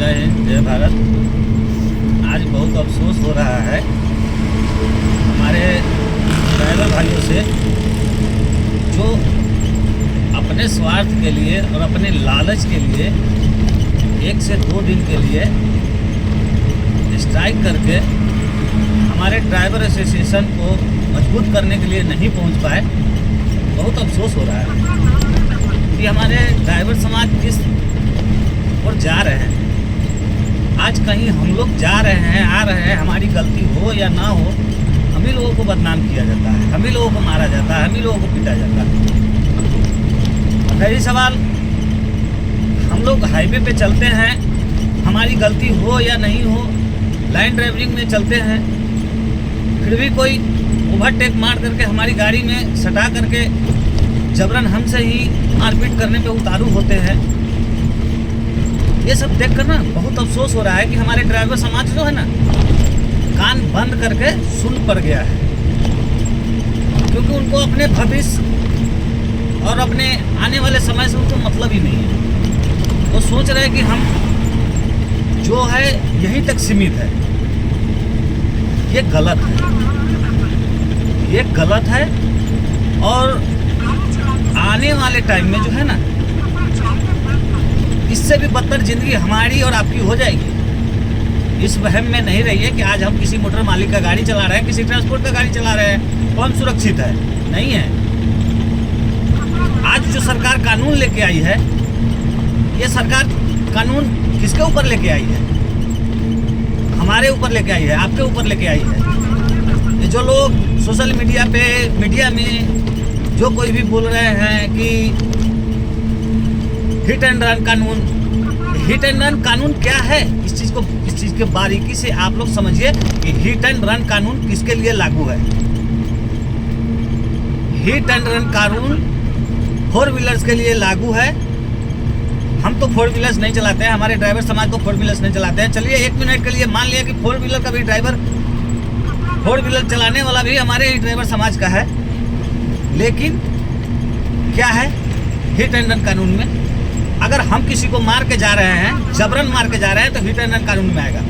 जय हिंद, जय भारत। आज बहुत अफसोस हो रहा है हमारे ड्राइवर भाइयों से जो अपने स्वार्थ के लिए और अपने लालच के लिए 1 से 2 दिन के लिए स्ट्राइक करके हमारे ड्राइवर एसोसिएशन को मजबूत करने के लिए नहीं पहुंच पाए। बहुत अफसोस हो रहा है कि हमारे ड्राइवर समाज किस और जा रहे हैं। आज कहीं हम लोग जा रहे हैं, आ रहे हैं, हमारी गलती हो या ना हो, हम ही लोगों को बदनाम किया जाता है, हम ही लोगों को मारा जाता है, हम ही लोगों को पीटा जाता है। पहली सवाल, हम लोग हाईवे पे चलते हैं, हमारी गलती हो या नहीं हो, लाइन ड्राइविंग में चलते हैं, फिर भी कोई ओवरटेक मार करके हमारी गाड़ी में सटा करके जबरन हमसे ही मारपीट करने पे उतारू होते हैं। ये सब देख कर ना बहुत अफसोस हो रहा है कि हमारे ड्राइवर समाज जो है ना कान बंद करके सुन पड़ गया है, क्योंकि उनको अपने भविष्य और अपने आने वाले समय से उनको मतलब ही नहीं है। वो सोच रहे हैं कि हम जो है यहीं तक सीमित है। ये गलत है, ये गलत है। और आने वाले टाइम में जो है ना इससे भी बदतर जिंदगी हमारी और आपकी हो जाएगी। इस वहम में नहीं रहिए कि आज हम किसी मोटर मालिक का गाड़ी चला रहे हैं, किसी ट्रांसपोर्ट का गाड़ी चला रहे हैं, कौन सुरक्षित है, नहीं है। आज जो सरकार कानून लेके आई है, ये सरकार कानून किसके ऊपर लेके आई है? हमारे ऊपर लेके आई है, आपके ऊपर लेके आई है। ये जो लोग सोशल मीडिया पे, मीडिया में जो कोई भी बोल रहे हैं कि हिट एंड रन कानून, हिट एंड रन कानून क्या है? इस चीज़ के बारीकी से आप लोग समझिए कि हिट एंड रन कानून किसके लिए लागू है। हिट एंड रन कानून 4 व्हीलर्स के लिए लागू है। हम तो 4 व्हीलर्स नहीं चलाते हैं, हमारे ड्राइवर समाज तो 4 व्हीलर्स नहीं चलाते हैं। चलिए 1 मिनट के लिए मान लिया कि 4 व्हीलर का भी ड्राइवर, 4 व्हीलर चलाने वाला भी हमारे ही ड्राइवर समाज का है। लेकिन क्या है हिट एंड रन कानून में? अगर हम किसी को मार के जा रहे हैं, जबरन मार के जा रहे हैं, तो हिट एंड रन कानून में आएगा।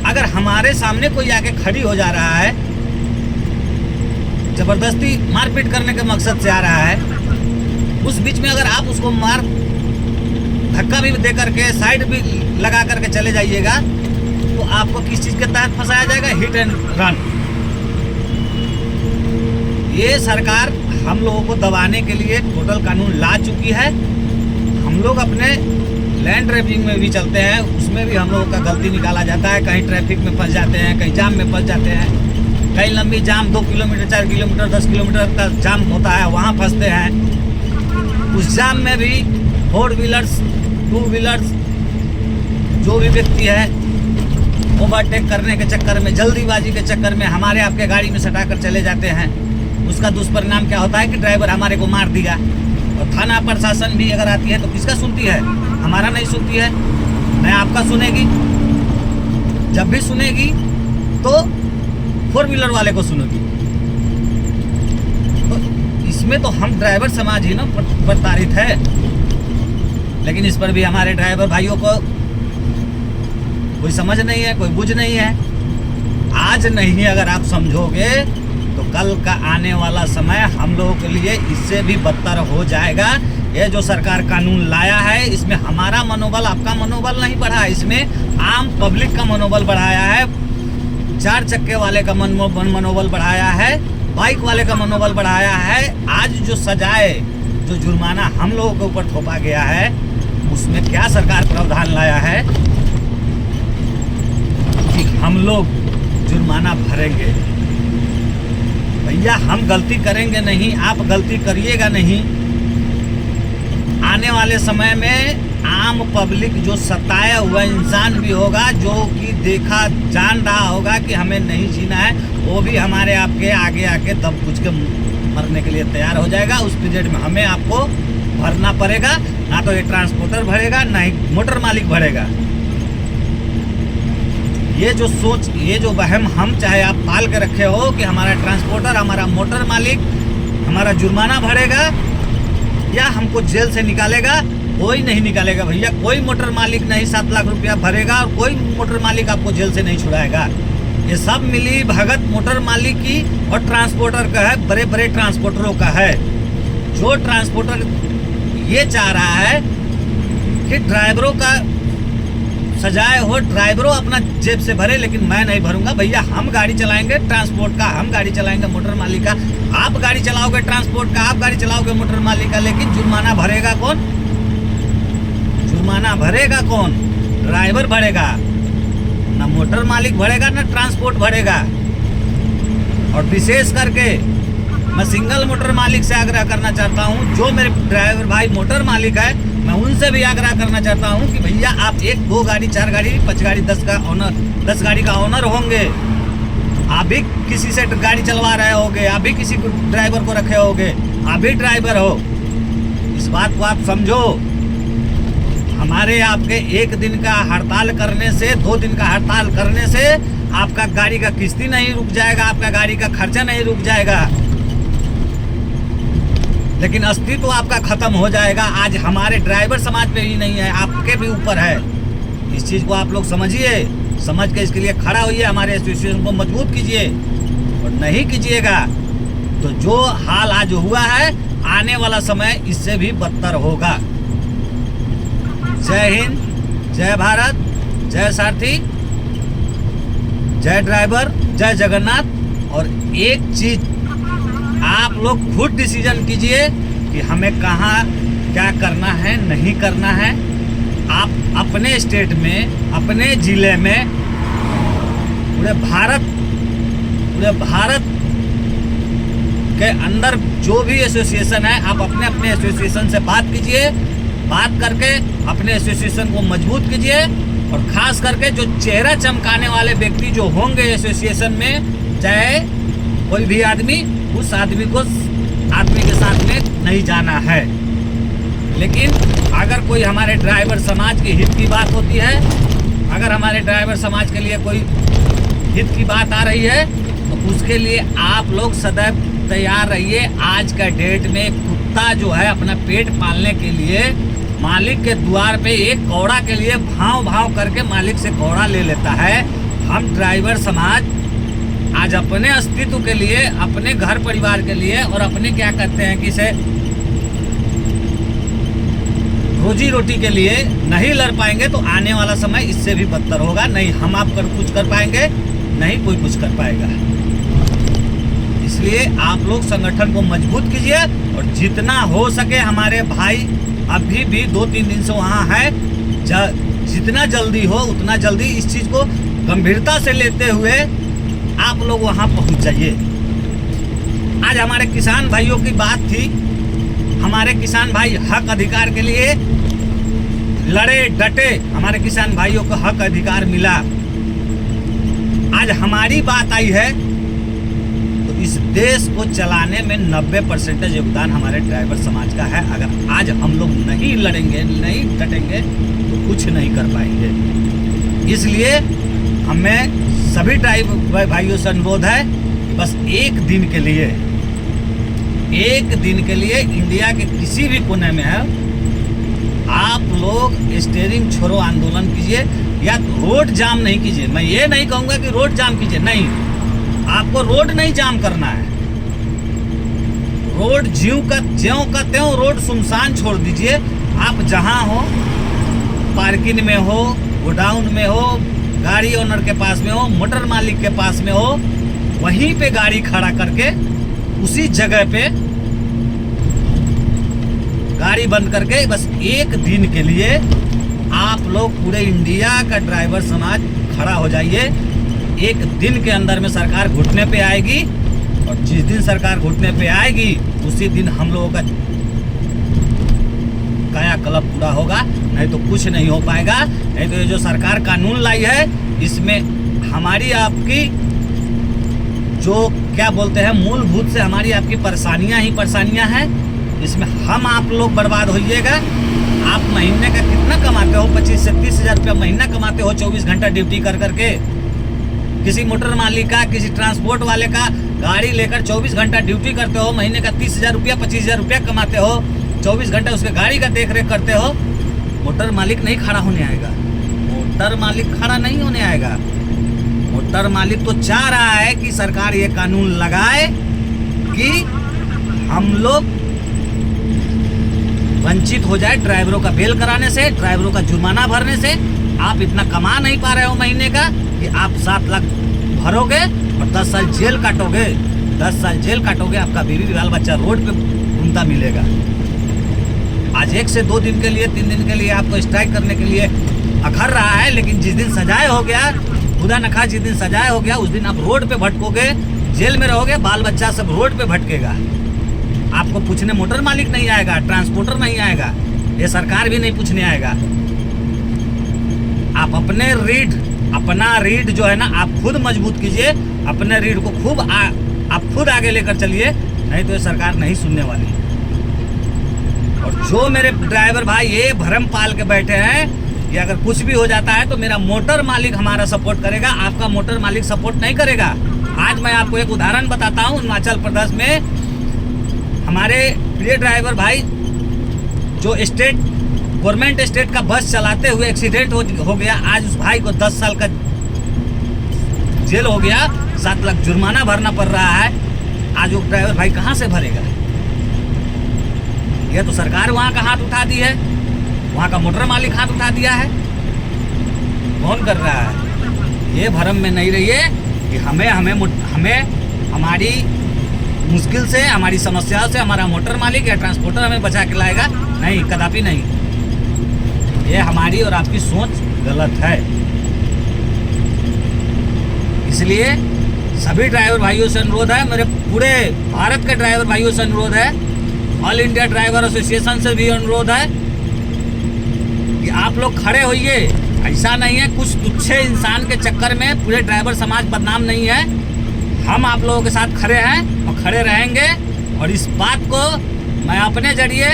अगर हमारे सामने कोई आके खड़ी हो जा रहा है, जबरदस्ती मारपीट करने के मकसद से आ रहा है, उस बीच में अगर आप उसको मार धक्का भी दे करके साइड भी लगा करके चले जाइएगा, तो आपको किस चीज़ के तहत फंसाया जाएगा? Hit and run. ये सरकार हम लोगों को दबाने के लिए टोटल कानून ला चुकी है। हम लोग अपने लैंड ड्राइविंग में भी चलते हैं, उसमें भी हम लोगों का गलती निकाला जाता है। कहीं ट्रैफिक में फंस जाते हैं, कहीं जाम में फंस जाते हैं, कहीं लंबी जाम 2 किलोमीटर, 4 किलोमीटर, 10 किलोमीटर का जाम होता है, वहाँ फंसते हैं। उस जाम में भी 4 व्हीलर्स, 2 व्हीलर्स, जो भी व्यक्ति है ओवरटेक करने के चक्कर में, जल्दीबाजी के चक्कर में हमारे आपके गाड़ी में सटा कर चले जाते हैं। उसका दुष्परिणाम क्या होता है कि ड्राइवर हमारे को मार दिया। और थाना प्रशासन भी अगर आती है तो किसका सुनती है? हमारा नहीं सुनती है, न आपका सुनेगी। जब भी सुनेगी तो 4 व्हीलर वाले को सुनेगी। तो इसमें तो हम ड्राइवर समाज ही ना प्रताड़ित है। लेकिन इस पर भी हमारे ड्राइवर भाइयों को कोई समझ नहीं है, कोई बुझ नहीं है। आज नहीं अगर आप समझोगे तो कल का आने वाला समय हम लोगों के लिए इससे भी बदतर हो जाएगा। ये जो सरकार कानून लाया है, इसमें हमारा मनोबल, आपका मनोबल नहीं बढ़ा, इसमें आम पब्लिक का मनोबल बढ़ाया है, 4 चक्के वाले का मनोबल बढ़ाया है, बाइक वाले का मनोबल बढ़ाया है। आज जो सजाए, जो जुर्माना हम लोगों के ऊपर थोपा गया है, उसमें क्या सरकार प्रावधान लाया है कि हम लोग जुर्माना भरेंगे। भैया हम गलती करेंगे नहीं, आप गलती करिएगा नहीं। आने वाले समय में आम पब्लिक जो सताया हुआ इंसान भी होगा, जो कि देखा जान रहा होगा कि हमें नहीं जीना है, वो भी हमारे आपके आगे आके दब कुछ के मरने के लिए तैयार हो जाएगा। उस पीरियड में हमें आपको भरना पड़ेगा, ना तो ये ट्रांसपोर्टर भरेगा, ना ही मोटर मालिक भरेगा। ये जो सोच, ये जो वहम हम चाहे आप पाल के रखे हो कि हमारा ट्रांसपोर्टर, हमारा मोटर मालिक हमारा जुर्माना भरेगा या हमको जेल से निकालेगा, कोई नहीं निकालेगा भैया। कोई मोटर मालिक नहीं 7 लाख रुपया भरेगा और कोई मोटर मालिक आपको जेल से नहीं छुड़ाएगा। ये सब मिली भगत मोटर मालिक की और ट्रांसपोर्टर का है, बड़े बड़े ट्रांसपोर्टरों का है। जो ट्रांसपोर्टर ये चाह रहा है कि ड्राइवरों का सजाए हो, ड्राइवरों अपना जेब से भरे, लेकिन मैं नहीं भरूंगा भैया। हम गाड़ी चलाएंगे ट्रांसपोर्ट का, हम गाड़ी चलाएंगे मोटर मालिक का। आप गाड़ी चलाओगे ट्रांसपोर्ट का, आप गाड़ी चलाओगे मोटर मालिक का, लेकिन जुर्माना भरेगा कौन? जुर्माना भरेगा कौन? ड्राइवर भरेगा, ना मोटर मालिक भरेगा, ना ट्रांसपोर्ट भरेगा। और विशेष करके मैं सिंगल मोटर मालिक से आग्रह करना चाहता हूं, जो मेरे ड्राइवर भाई मोटर मालिक है, मैं उनसे भी आग्रह करना चाहता हूं कि भैया आप 1, 2 गाड़ी, 4 गाड़ी, 5 गाड़ी, 10 गाड़ी का ओनर होंगे। आप भी किसी से गाड़ी चलवा रहे होगे, आप भी किसी ड्राइवर को रखे होगे, आप भी ड्राइवर हो। इस बात को आप समझो। हमारे आपके 1 दिन का हड़ताल करने से, 2 दिन का हड़ताल करने से आपका गाड़ी का किस्ती नहीं रुक जाएगा, आपका गाड़ी का खर्चा नहीं रुक जाएगा, लेकिन अस्तित्व आपका खत्म हो जाएगा। आज हमारे ड्राइवर समाज पे ही नहीं है, आपके भी ऊपर है। इस चीज को आप लोग समझिए, समझ के इसके लिए खड़ा होइए, हमारे एसोसिएशन को मजबूत कीजिए। और नहीं कीजिएगा तो जो हाल आज हुआ है, आने वाला समय इससे भी बदतर होगा। जय हिंद, जय भारत, जय सारथी, जय ड्राइवर, जय जगन्नाथ। और एक चीज आप लोग खुद डिसीजन कीजिए कि हमें कहाँ क्या करना है, नहीं करना है। आप अपने स्टेट में, अपने जिले में, पूरे भारत के अंदर जो भी एसोसिएशन है, आप अपने अपने एसोसिएशन से बात कीजिए। बात करके अपने एसोसिएशन को मजबूत कीजिए। और खास करके जो चेहरा चमकाने वाले व्यक्ति जो होंगे एसोसिएशन में, चाहे कोई भी आदमी, उस आदमी के साथ में नहीं जाना है। लेकिन अगर कोई हमारे ड्राइवर समाज के हित की बात होती है, अगर हमारे ड्राइवर समाज के लिए कोई हित की बात आ रही है, तो उसके लिए आप लोग सदैव तैयार रहिए। आज का डेट में कुत्ता जो है अपना पेट पालने के लिए मालिक के द्वार पे एक कौड़ा के लिए भाव भाव करके मालिक से कौड़ा ले लेता है। हम ड्राइवर समाज आज अपने अस्तित्व के लिए, अपने घर परिवार के लिए और अपने क्या कहते हैं कि इसे रोजी रोटी के लिए नहीं लड़ पाएंगे तो आने वाला समय इससे भी बदतर होगा। नहीं हम आप कुछ कर पाएंगे, नहीं कोई कुछ कर पाएगा। इसलिए आप लोग संगठन को मजबूत कीजिए और जितना हो सके हमारे भाई अभी भी 2-3 दिन से वहाँ है, जितना जल्दी हो उतना जल्दी इस चीज़ को गंभीरता से लेते हुए आप लोग वहाँ पहुँच जाइए। आज हमारे किसान भाइयों की बात थी, हमारे किसान भाई हक अधिकार के लिए लड़े डटे, हमारे किसान भाइयों को हक अधिकार मिला। आज हमारी बात आई है तो इस देश को चलाने में 90% योगदान हमारे ड्राइवर समाज का है। अगर आज हम लोग नहीं लड़ेंगे, नहीं डटेंगे तो कुछ नहीं कर पाएंगे। इसलिए हमें सभी ड्राइवर भाइयों से अनुरोध है, बस एक दिन के लिए इंडिया के किसी भी कोने में है, आप लोग स्टीयरिंग छोड़ो आंदोलन कीजिए। या रोड जाम नहीं कीजिए, मैं ये नहीं कहूँगा कि रोड जाम कीजिए, नहीं, आपको रोड नहीं जाम करना है। रोड ज्यों का त्यों रोड सुनसान छोड़ दीजिए। आप जहाँ हो, पार्किंग में हो, गोडाउन में हो, गाड़ी ओनर के पास में हो, मोटर मालिक के पास में हो, वहीं पे गाड़ी खड़ा करके उसी जगह पे गाड़ी बंद करके बस एक दिन के लिए आप लोग पूरे इंडिया का ड्राइवर समाज खड़ा हो जाइए। एक दिन के अंदर में सरकार घुटने पे आएगी और जिस दिन सरकार घुटने पे आएगी उसी दिन हम लोगों का कायाकल्प पूरा होगा, नहीं तो कुछ नहीं हो पाएगा। नहीं तो ये जो सरकार कानून लाई है इसमें हमारी आपकी जो क्या बोलते हैं मूलभूत से हमारी आपकी परेशानियां ही परेशानियां हैं। इसमें हम आप लोग बर्बाद होइएगा। आप महीने का कितना कमाते हो? 25 से 30 हज़ार रुपया महीना कमाते हो 24 घंटा ड्यूटी कर करके। किसी मोटर मालिक का, किसी ट्रांसपोर्ट वाले का गाड़ी लेकर 24 घंटा ड्यूटी करते हो, महीने का 30 हज़ार रुपया 25 हज़ार रुपया कमाते हो, 24 घंटा उसके गाड़ी का देख रेख करते हो। मोटर मालिक नहीं खड़ा होने आएगा, मोटर मालिक खड़ा नहीं होने आएगा। मोटर मालिक तो चाह रहा है कि सरकार ये कानून लगाए कि हम लोग वंचित हो जाए ड्राइवरों का बेल कराने से, ड्राइवरों का जुर्माना भरने से। आप इतना कमा नहीं पा रहे हो महीने का कि आप 7 लाख भरोगे और 10 साल जेल काटोगे। 10 साल जेल काटोगे, आपका बीवी बाल बच्चा रोड पे घूमता मिलेगा। आज 1 से 2 दिन के लिए, 3 दिन के लिए आपको स्ट्राइक करने के लिए अखर रहा है, लेकिन जिस दिन सजाए हो गया, खुदा न खा जिस दिन सजाए हो गया, उस दिन आप रोड पे भटकोगे, जेल में रहोगे, बाल बच्चा सब रोड पे भटकेगा। आपको पूछने मोटर मालिक नहीं आएगा, ट्रांसपोर्टर नहीं आएगा, ये सरकार भी नहीं पूछने आएगा। आप अपना रीढ़ जो है ना, आप खुद मजबूत कीजिए, अपने रीढ़ को आप खुद आगे लेकर चलिए, नहीं तो ये सरकार नहीं सुनने वाली। और जो मेरे ड्राइवर भाई ये भरम पाल के बैठे हैं कि अगर कुछ भी हो जाता है तो मेरा मोटर मालिक हमारा सपोर्ट करेगा, आपका मोटर मालिक सपोर्ट नहीं करेगा। आज मैं आपको एक उदाहरण बताता हूँ। हिमाचल प्रदेश में हमारे प्रिय ड्राइवर भाई जो गवर्नमेंट स्टेट का बस चलाते हुए एक्सीडेंट हो गया, आज उस भाई को 10 साल का जेल हो गया, 7 लाख जुर्माना भरना पड़ रहा है। आज वो ड्राइवर भाई कहाँ से भरेगा? यह तो सरकार वहाँ का हाथ उठा दी है, वहाँ का मोटर मालिक हाथ उठा दिया है। कौन कर रहा है? ये भरम में नहीं रहिए कि हमें हमारी मुश्किल से, हमारी समस्याओं से हमारा मोटर मालिक या ट्रांसपोर्टर हमें बचा के लाएगा। नहीं, कदापि नहीं। ये हमारी और आपकी सोच गलत है। इसलिए सभी ड्राइवर भाइयों से अनुरोध है, मेरे पूरे भारत के ड्राइवर भाइयों से अनुरोध है, ऑल इंडिया ड्राइवर एसोसिएशन से भी अनुरोध है कि आप लोग खड़े होइए। ऐसा नहीं है कुछ तुच्छे इंसान के चक्कर में पूरे ड्राइवर समाज बदनाम नहीं है। हम आप लोगों के साथ खड़े हैं और खड़े रहेंगे। और इस बात को मैं अपने जरिए,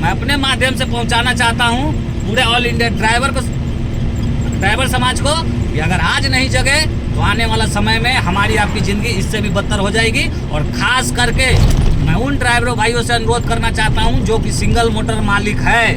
मैं अपने माध्यम से पहुंचाना चाहता हूं पूरे ऑल इंडिया ड्राइवर समाज को कि अगर आज नहीं जगे तो आने वाला समय में हमारी आपकी ज़िंदगी इससे भी बदतर हो जाएगी। और ख़ास करके मैं उन ड्राइवरों भाइयों से अनुरोध करना चाहता हूं जो कि सिंगल मोटर मालिक है।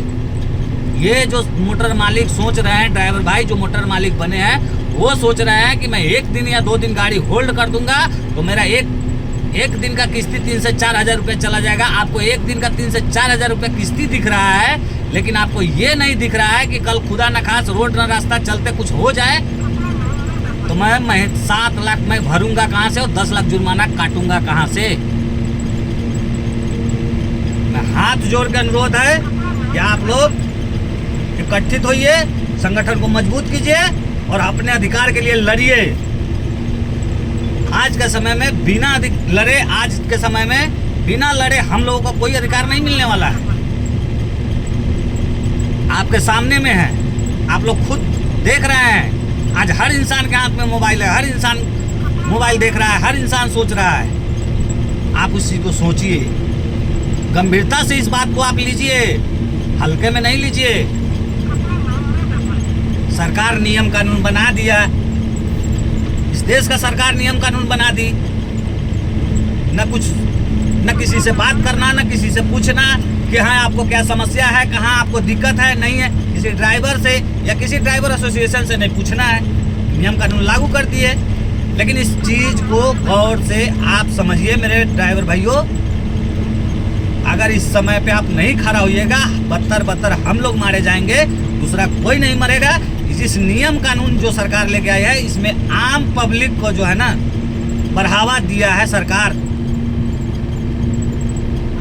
ये जो मोटर मालिक सोच रहे हैं, ड्राइवर भाई जो मोटर मालिक बने हैं, वो सोच रहे हैं कि मैं 1 दिन या 2 दिन गाड़ी होल्ड कर दूंगा तो मेरा एक दिन का किस्ती 3 से 4 हज़ार रुपये चला जाएगा। आपको 1 दिन का 3 से 4 हज़ार रुपये किस्ती दिख रहा है, लेकिन आपको ये नहीं दिख रहा है कि कल खुदा न खास रोड न रास्ता चलते कुछ हो जाए तो मैं 7 लाख मैं भरूंगा कहाँ से और 10 लाख जुर्माना काटूंगा कहाँ से। मैं हाथ जोड़ के अनुरोध है कि आप लोग इकट्ठित होइए, संगठन को मजबूत कीजिए और अपने अधिकार के लिए लड़िए। आज के समय में बिना लड़े हम लोगों को कोई अधिकार नहीं मिलने वाला है। आपके सामने में है, आप लोग खुद देख रहे हैं। आज हर इंसान के हाथ में मोबाइल है, हर इंसान मोबाइल देख रहा है, हर इंसान सोच रहा है। आप उस चीज़ को सोचिए, गंभीरता से इस बात को आप लीजिए, हल्के में नहीं लीजिए। सरकार नियम कानून बना दिया, इस देश का सरकार नियम कानून बना दी। न किसी से बात करना, न किसी से पूछना कि हाँ आपको क्या समस्या है, कहाँ आपको दिक्कत है, नहीं है। किसी ड्राइवर से या किसी ड्राइवर एसोसिएशन से नहीं पूछना है, नियम कानून लागू कर दिए। लेकिन इस चीज़ को गौर से आप समझिए मेरे ड्राइवर भाइयों। अगर इस समय पे आप नहीं खड़ा होइएगा, बदतर हम लोग मारे जाएंगे, दूसरा कोई नहीं मरेगा। जिस नियम कानून जो सरकार लेके आई है, इसमें आम पब्लिक को जो है ना बढ़ावा दिया है सरकार।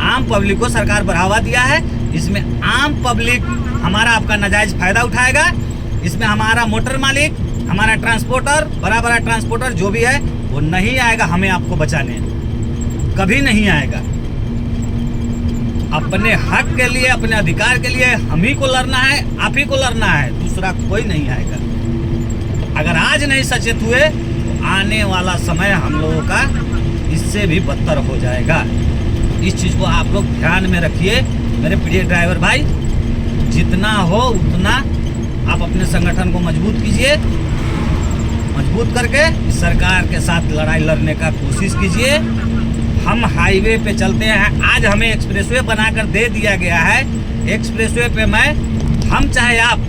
आम पब्लिक को सरकार बढ़ावा दिया है। इसमें आम पब्लिक हमारा आपका नाजायज फायदा उठाएगा। इसमें हमारा मोटर मालिक, हमारा ट्रांसपोर्टर, बड़ा ट्रांसपोर्टर जो भी है वो नहीं आएगा हमें आपको बचाने, कभी नहीं आएगा। अपने हक के लिए, अपने अधिकार के लिए हम ही को लड़ना है, आप ही को लड़ना है, दूसरा कोई नहीं आएगा। अगर आज नहीं सचेत हुए तो आने वाला समय हम लोगों का इससे भी बदतर हो जाएगा। इस चीज़ को आप लोग ध्यान में रखिए मेरे प्रिय ड्राइवर भाई। जितना हो उतना आप अपने संगठन को मजबूत कीजिए, मजबूत करके इस सरकार के साथ लड़ाई लड़ने का कोशिश कीजिए। हम हाईवे पे चलते हैं, आज हमें एक्सप्रेसवे बनाकर दे दिया गया है। एक्सप्रेसवे पे मैं हम चाहे आप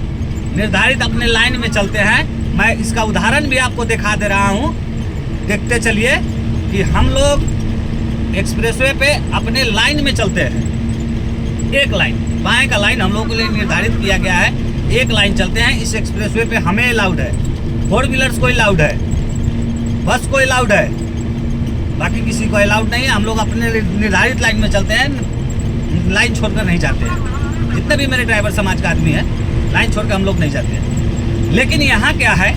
निर्धारित अपने लाइन में चलते हैं। मैं इसका उदाहरण भी आपको दिखा दे रहा हूँ, देखते चलिए कि हम लोग एक्सप्रेसवे पे अपने लाइन में चलते हैं। एक लाइन, बाएं का लाइन हम लोगों के लिए निर्धारित किया गया है। एक लाइन चलते हैं इस एक्सप्रेसवे पे, हमें अलाउड है, 4 व्हीलर्स को अलाउड है, बस को अलाउड है, बाकी किसी को अलाउड नहीं है। हम लोग अपने निर्धारित लाइन में चलते हैं, लाइन छोड़कर नहीं जाते हैं। जितने भी मेरे ड्राइवर समाज का आदमी है, लाइन छोड़कर हम लोग नहीं जाते हैं। लेकिन यहाँ क्या है,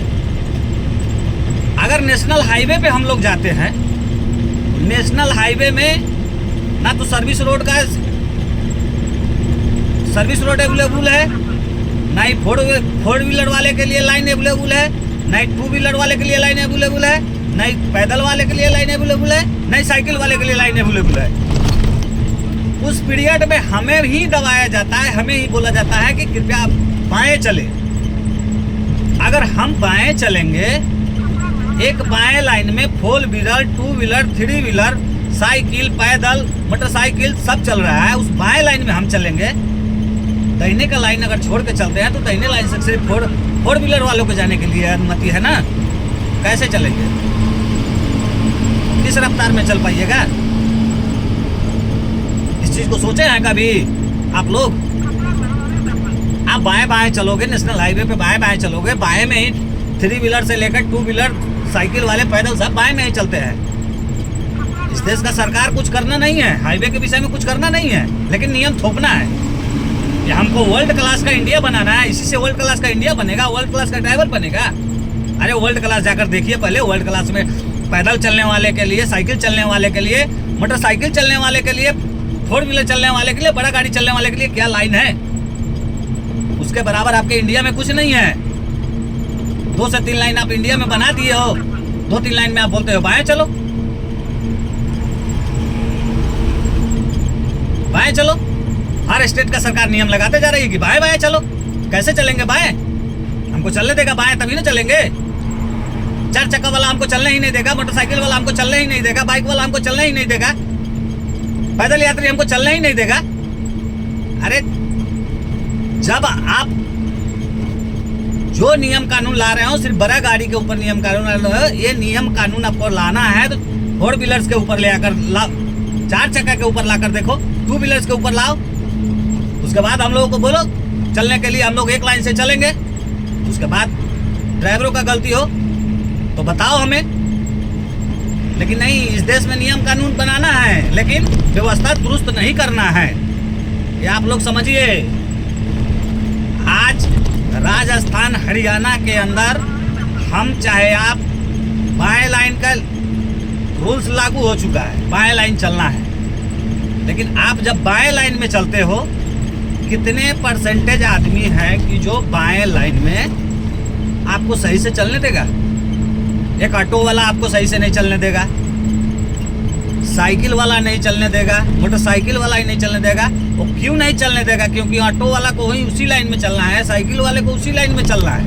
अगर नेशनल हाईवे पे हम लोग जाते हैं, नेशनल हाईवे में ना तो सर्विस रोड अवेलेबल है, ना ही 4 व्हीलर वाले के लिए लाइन अवेलेबल है, ना ही 2 व्हीलर वाले के लिए लाइन अवेलेबल है, ना ही पैदल वाले के लिए लाइन अवेलेबल है, ना ही साइकिल वाले के लिए लाइन अवेलेबल है। उस पीरियड में हमें ही दबाया जाता है, हमें ही बोला जाता है कि कृपया बाएं चले। अगर हम बाएं चलेंगे, एक बाएं लाइन में 4 व्हीलर, 2 व्हीलर, 3 व्हीलर, साइकिल, पैदल, मोटरसाइकिल सब चल रहा है, उस बाएं लाइन में हम चलेंगे। दाहिने का लाइन अगर छोड़ के चलते हैं तो दाहिने लाइन से सिर्फ 4 व्हीलर वालों को जाने के लिए अनुमति है ना। कैसे चलेंगे, किस रफ्तार में चल पाइएगा? इस चीज को सोचे हैं कभी आप लोग? आप बाएं बाएं चलोगे, नेशनल हाईवे पे बाएं बाएं चलोगे, बाएं में ही 3 व्हीलर से लेकर 2 व्हीलर, साइकिल वाले, पैदल सब बाएं में ही चलते हैं। इस देश का सरकार कुछ करना नहीं है, हाईवे के विषय में कुछ करना नहीं है, लेकिन नियम थोपना है। ये हमको वर्ल्ड क्लास का इंडिया बनाना है, इसी से वर्ल्ड क्लास का इंडिया बनेगा, वर्ल्ड क्लास का ड्राइवर बनेगा। अरे वर्ल्ड क्लास जाकर देखिए पहले। वर्ल्ड क्लास में पैदल चलने वाले के लिए, साइकिल चलने वाले के लिए, मोटरसाइकिल चलने वाले के लिए, 4 व्हीलर चलने वाले के लिए, बड़ा गाड़ी चलने वाले के लिए क्या लाइन है? उसके बराबर आपके इंडिया में कुछ नहीं है। 2 से 3 लाइन आप इंडिया में बना दिए हो, 2-3 लाइन में आप बोलते हो बाएं चलो, बाएं चलो। हर स्टेट का सरकार नियम लगाते जा रही है कि बाएं बाएं चलो। कैसे चलेंगे बाएं? हमको चलने देगा बाएं तभी ना चलेंगे। 4 चक्का वाला हमको चलने ही नहीं देगा, मोटरसाइकिल वाला हमको चलने ही नहीं देगा, बाइक वाला हमको चलने ही नहीं देगा, पैदल यात्री हमको चलने ही नहीं देगा। अरे जब आप जो नियम कानून ला रहे हो सिर्फ बड़ा गाड़ी के ऊपर नियम कानून ला रहे हो, ये नियम कानून आपको लाना है तो 4 व्हीलर्स के ऊपर ले आकर लाओ, 4 चक्का के ऊपर लाकर देखो, 2 व्हीलर्स के ऊपर लाओ। उसके बाद हम लोगों को बोलो चलने के लिए हम लोग एक लाइन से चलेंगे। उसके बाद ड्राइवरों का गलती हो तो बताओ हमें। लेकिन नहीं, इस देश में नियम कानून बनाना है लेकिन व्यवस्था दुरुस्त नहीं करना है, ये आप लोग समझिए। आज राजस्थान, हरियाणा के अंदर हम चाहे आप, बाएं लाइन का रूल्स लागू हो चुका है, बाएं लाइन चलना है। लेकिन आप जब बाएं लाइन में चलते हो, कितने परसेंटेज आदमी है कि जो बाएं लाइन में आपको सही से चलने देगा? एक ऑटो वाला आपको सही से नहीं चलने देगा, साइकिल वाला नहीं चलने देगा, मोटरसाइकिल वाला ही नहीं चलने देगा। वो क्यों नहीं चलने देगा? क्योंकि ऑटो वाला को ही उसी लाइन में चलना है, साइकिल वाले को उसी लाइन में चलना है।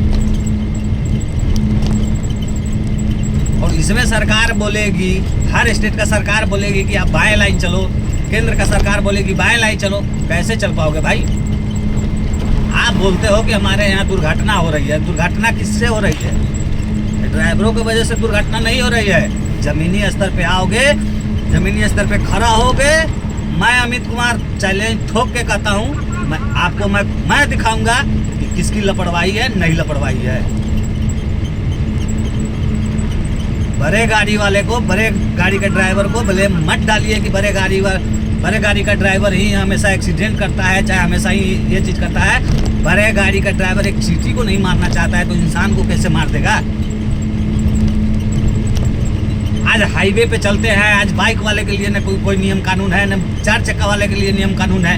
और इसमें सरकार बोलेगी, हर स्टेट का सरकार बोलेगी कि आप बाएं लाइन चलो, केंद्र का सरकार बोलेगी बाएं लाइन चलो। कैसे चल पाओगे भाई? आप बोलते हो कि हमारे यहाँ दुर्घटना हो रही है। दुर्घटना किससे हो रही है? ड्राइवरों की वजह से दुर्घटना नहीं हो रही है। जमीनी स्तर पे आओगे, जमीनी स्तर पे खड़ा होगे, मैं अमित कुमार चैलेंज ठोक के कहता हूँ, मैं आपको मैं दिखाऊंगा कि किसकी लापरवाही है, नहीं लापरवाही है। बड़े गाड़ी वाले को, बड़े गाड़ी के ड्राइवर को भले मत डालिए कि बड़े गाड़ी का ड्राइवर ही हमेशा एक्सीडेंट करता है, चाहे हमेशा ही ये चीज़ करता है। बड़े गाड़ी का ड्राइवर एक चींटी को नहीं मारना चाहता है तो इंसान को कैसे मार देगा? आज हाईवे पे चलते हैं, आज बाइक वाले के लिए न कोई नियम कानून है, न 4 चक्का वाले के लिए नियम कानून है।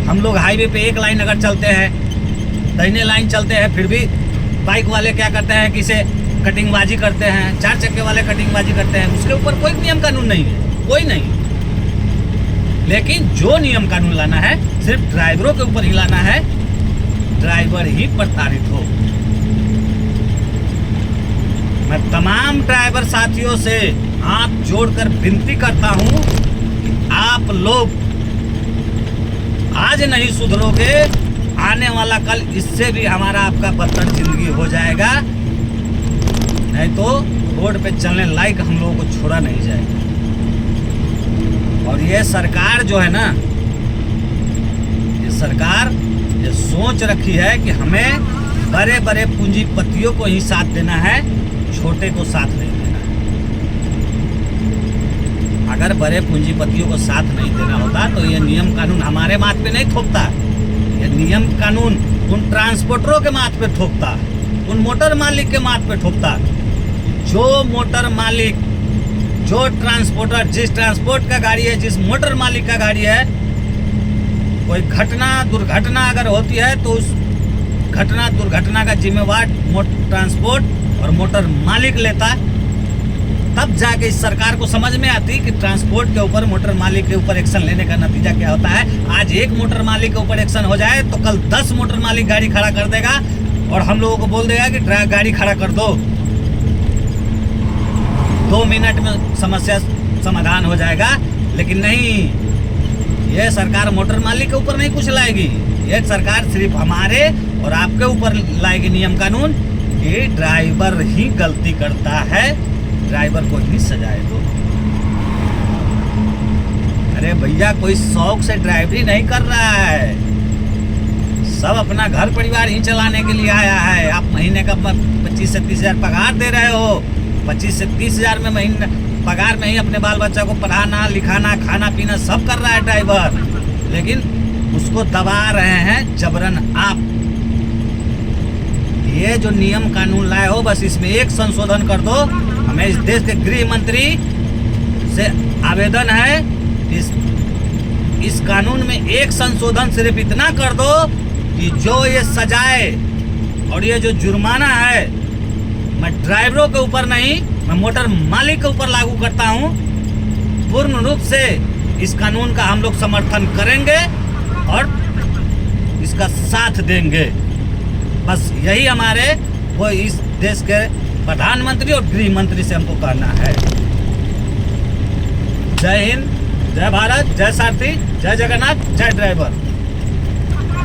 हम लोग हाईवे पे एक लाइन अगर चलते हैं, दाहिने लाइन चलते हैं, फिर भी बाइक वाले क्या करते हैं कि इसे कटिंगबाजी करते हैं, 4 चक्के वाले कटिंगबाजी करते हैं। उसके ऊपर कोई नियम कानून नहीं है, कोई नहीं। लेकिन जो नियम कानून लाना है सिर्फ ड्राइवरों के ऊपर ही लाना है, ड्राइवर ही प्रताड़ित हो। मैं तमाम ड्राइवर साथियों से हाथ जोड़कर विनती करता हूं कि आप लोग आज नहीं सुधरोगे आने वाला कल इससे भी हमारा आपका बदतर जिंदगी हो जाएगा, नहीं तो रोड पे चलने लायक हम लोगों को छोड़ा नहीं जाएगा। और ये सरकार जो है ना, ये सरकार ये सोच रखी है कि हमें बड़े बड़े पूंजीपतियों को ही साथ देना है, छोटे को साथ नहीं देना है। अगर बड़े पूंजीपतियों को साथ नहीं देना होता तो ये नियम कानून हमारे माथ पे नहीं थोपता, ये नियम कानून उन ट्रांसपोर्टरों के माथ पे ठोकता, उन मोटर मालिक के माथ पे ठोकता। जो मोटर मालिक, जो ट्रांसपोर्टर, जिस ट्रांसपोर्ट का गाड़ी है, जिस मोटर मालिक का गाड़ी है, कोई घटना दुर्घटना अगर होती है तो उस घटना दुर्घटना का जिम्मेवार ट्रांसपोर्ट और मोटर मालिक लेता है। तब जाके इस सरकार को समझ में आती कि ट्रांसपोर्ट के ऊपर, मोटर मालिक के ऊपर एक्शन लेने का नतीजा क्या होता है। आज एक मोटर मालिक के ऊपर एक्शन हो जाए तो कल 10 मोटर मालिक गाड़ी खड़ा कर देगा और हम लोगों को बोल देगा कि गाड़ी खड़ा कर दो, 2 मिनट में समस्या समाधान हो जाएगा। लेकिन नहीं, ये सरकार मोटर मालिक के ऊपर नहीं कुछ लाएगी, ये सरकार सिर्फ हमारे और आपके ऊपर लाएगी नियम कानून कि ड्राइवर ही गलती करता है, ड्राइवर को ही सजाए दो। अरे भैया, कोई शौक से ड्राइवरी नहीं कर रहा है, सब अपना घर परिवार ही चलाने के लिए आया है। आप महीने का 25 से 30 हज़ार पगार दे रहे हो, 25 से 30 हज़ार में महीने पगार में ही अपने बाल बच्चा को पढ़ाना लिखाना खाना पीना सब कर रहा है ड्राइवर, लेकिन उसको दबा रहे हैं जबरन आप। ये जो नियम कानून लाए हो, बस इसमें एक संशोधन कर दो। हमें इस देश के गृह मंत्री से आवेदन है, इस कानून में एक संशोधन सिर्फ इतना कर दो कि जो ये सजाए और ये जो जुर्माना है, मैं ड्राइवरों के ऊपर नहीं, मैं मोटर मालिक के ऊपर लागू करता हूँ। पूर्ण रूप से इस कानून का हम लोग समर्थन करेंगे और इसका साथ देंगे। बस यही हमारे वो इस देश के प्रधानमंत्री और गृह मंत्री से हमको कहना है। जय हिंद, जय भारत, जय सारथी, जय जगन्नाथ, जय ड्राइवर।